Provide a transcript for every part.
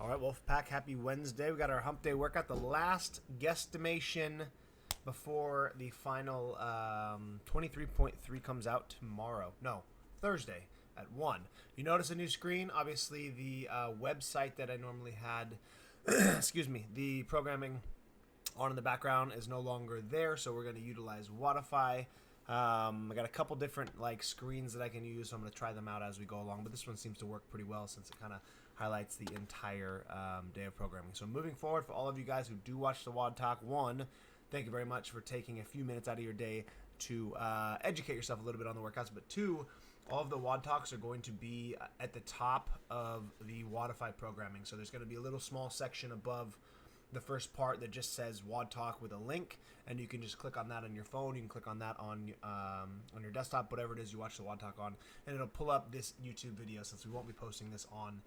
All right, Wolfpack, happy Wednesday. We got our hump day workout, the last guesstimation before the final 23.3 comes out tomorrow. No, Thursday at 1. You notice a new screen? Obviously, the website that I normally had, excuse me, the programming on in the background is no longer there, so we're going to utilize Wodify. I got a couple different screens that I can use, so I'm going to try them out as we go along. But this one seems to work pretty well since it kind of highlights the entire day of programming. So moving forward, for all of you guys who do watch the WOD Talk, one, thank you very much for taking a few minutes out of your day to educate yourself a little bit on the workouts. But two, all of the WOD Talks are going to be at the top of the Wodify programming. So there's going to be a little small section above the first part that just says WOD Talk with a link, and you can just click on that on your phone. You can click on that on your desktop, whatever it is you watch the WOD Talk on, and it'll pull up this YouTube video since we won't be posting this on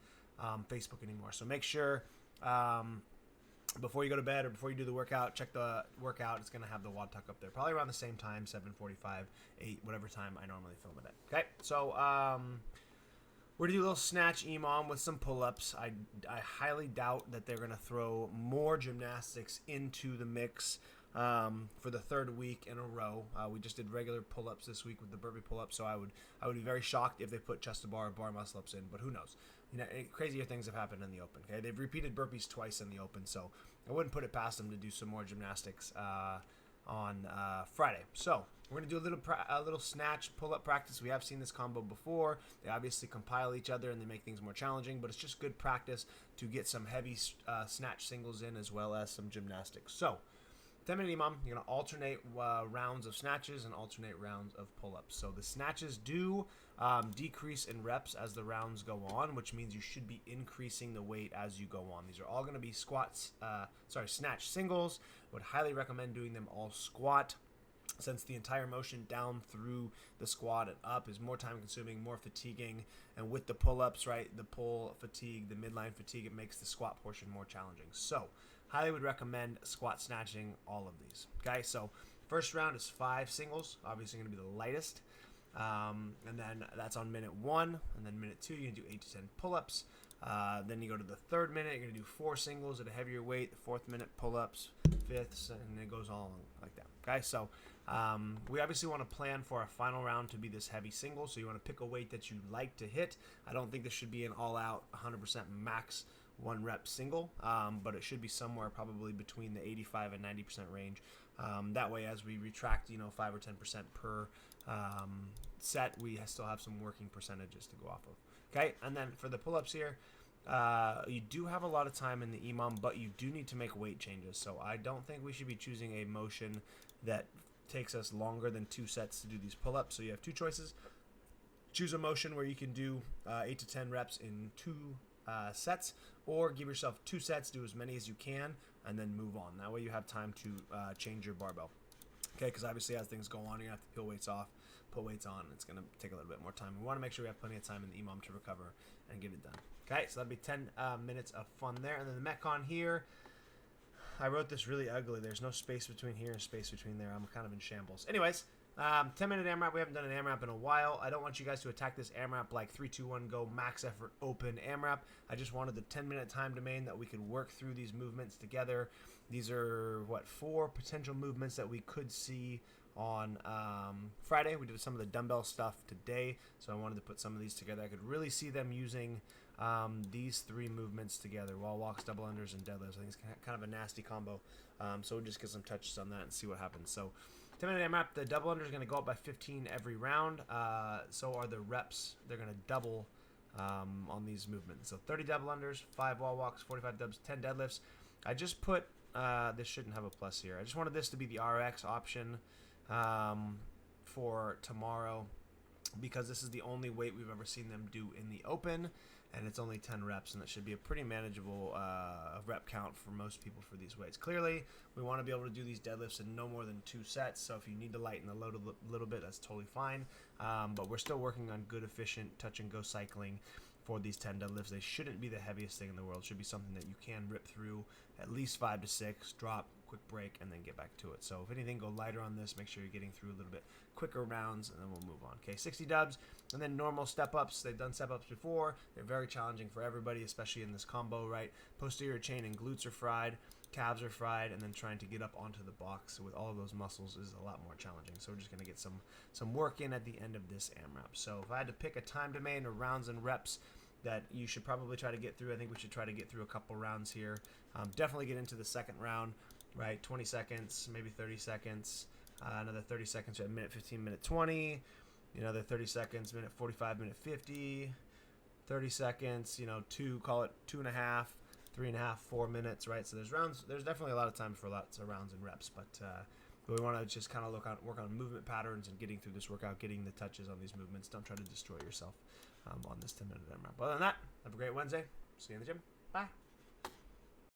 Facebook anymore. So make sure before you go to bed or before you do the workout, check the workout. It's going to have the WOD Talk up there, probably around the same time, 7:45, 8, whatever time I normally film it at. Okay, so we're going to do a little snatch EMOM with some pull-ups. I highly doubt that they're going to throw more gymnastics into the mix for the third week in a row. We just did regular pull-ups this week with the burpee pull-ups, so I would be very shocked if they put chest-to-bar or bar muscle-ups in, but who knows? You know, crazier things have happened in the open. Okay, they've repeated burpees twice in the open, so I wouldn't put it past them to do some more gymnastics on Friday. So we're going to do a little snatch pull-up practice. We have seen this combo before. They obviously compile each other and they make things more challenging, but it's just good practice to get some heavy snatch singles in as well as some gymnastics. So 10-minute EMOM, you're going to alternate rounds of snatches and alternate rounds of pull-ups. So the snatches do decrease in reps as the rounds go on, which means you should be increasing the weight as you go on. These are all going to be snatch singles. Would highly recommend doing them all squat, since the entire motion down through the squat and up is more time consuming, more fatiguing, and with the pull-ups, right, the pull fatigue, the midline fatigue, it makes the squat portion more challenging. So highly would recommend squat snatching all of these. Okay, so first round is 5 singles, obviously going to be the lightest, and then that's on minute 1, and then minute 2 you can do 8 to 10 pull-ups. Then you go to the third minute, you're going to do 4 singles at a heavier weight, the 4th minute pull-ups, 5th, and it goes all like that. Okay, so we obviously want to plan for our final round to be this heavy single, so you want to pick a weight that you like to hit. I don't think this should be an all-out 100% max 1 rep single, but it should be somewhere probably between the 85 and 90% range. That way, as we retract, 5 or 10% per set, we still have some working percentages to go off of. Okay, and then for the pull-ups here, you do have a lot of time in the EMOM, but you do need to make weight changes. So I don't think we should be choosing a motion that takes us longer than 2 sets to do these pull-ups. So you have 2 choices. Choose a motion where you can do 8 to 10 reps in 2 sets, or give yourself 2 sets, do as many as you can, and then move on. That way you have time to change your barbell. Okay, because obviously as things go on, you're going to have to peel weights off, put weights on. It's going to take a little bit more time. We want to make sure we have plenty of time in the EMOM to recover and get it done. Okay, so that'd be 10 minutes of fun there. And then the Metcon here, I wrote this really ugly. There's no space between here and space between there. I'm kind of in shambles. Anyways, 10-minute AMRAP. We haven't done an AMRAP in a while. I don't want you guys to attack this AMRAP like 3, 2, 1, go, max effort, open AMRAP. I just wanted the 10-minute time domain that we could work through these movements together. These are, 4 potential movements that we could see on Friday. We did some of the dumbbell stuff today, so I wanted to put some of these together. I could really see them using these 3 movements together: wall walks, double unders, and deadlifts. I think it's kind of a nasty combo, so we'll just get some touches on that and see what happens. So 10-minute AMRAP, the double under is going to go up by 15 every round. So are the reps. They're going to double on these movements. So 30 double unders, 5 wall walks, 45 dubs, 10 deadlifts. I just put, this shouldn't have a plus here. I just wanted this to be the RX option for tomorrow, because this is the only weight we've ever seen them do in the open, and it's only 10 reps, and that should be a pretty manageable rep count for most people for these weights. Clearly, we want to be able to do these deadlifts in no more than 2 sets, so if you need to lighten the load a little bit, that's totally fine, but we're still working on good, efficient touch-and-go cycling for these 10 deadlifts. They shouldn't be the heaviest thing in the world. It should be something that you can rip through at least 5 to 6, drop, quick break, and then get back to it. So if anything, go lighter on this. Make sure you're getting through a little bit quicker rounds, and then we'll move on. Okay, 60 dubs, and then normal step-ups. They've done step-ups before. They're very challenging for everybody, especially in this combo, right? Posterior chain and glutes are fried, calves are fried, and then trying to get up onto the box with all of those muscles is a lot more challenging. So we're just going to get some work in at the end of this AMRAP. So if I had to pick a time domain or rounds and reps that you should probably try to get through, I think we should try to get through a couple rounds here. Definitely get into the second round, right? 20 seconds, maybe 30 seconds, another 30 seconds at minute 15, minute 20, another 30 seconds, minute 45, minute 50, 30 seconds, call it 2.5, 3.5, 4 minutes, right? So there's definitely a lot of time for lots of rounds and reps, but we want to just kind of work on movement patterns and getting through this workout, getting the touches on these movements. Don't try to destroy yourself on this 10-minute AMRAP. Other than that, have a great Wednesday. See you in the gym. Bye.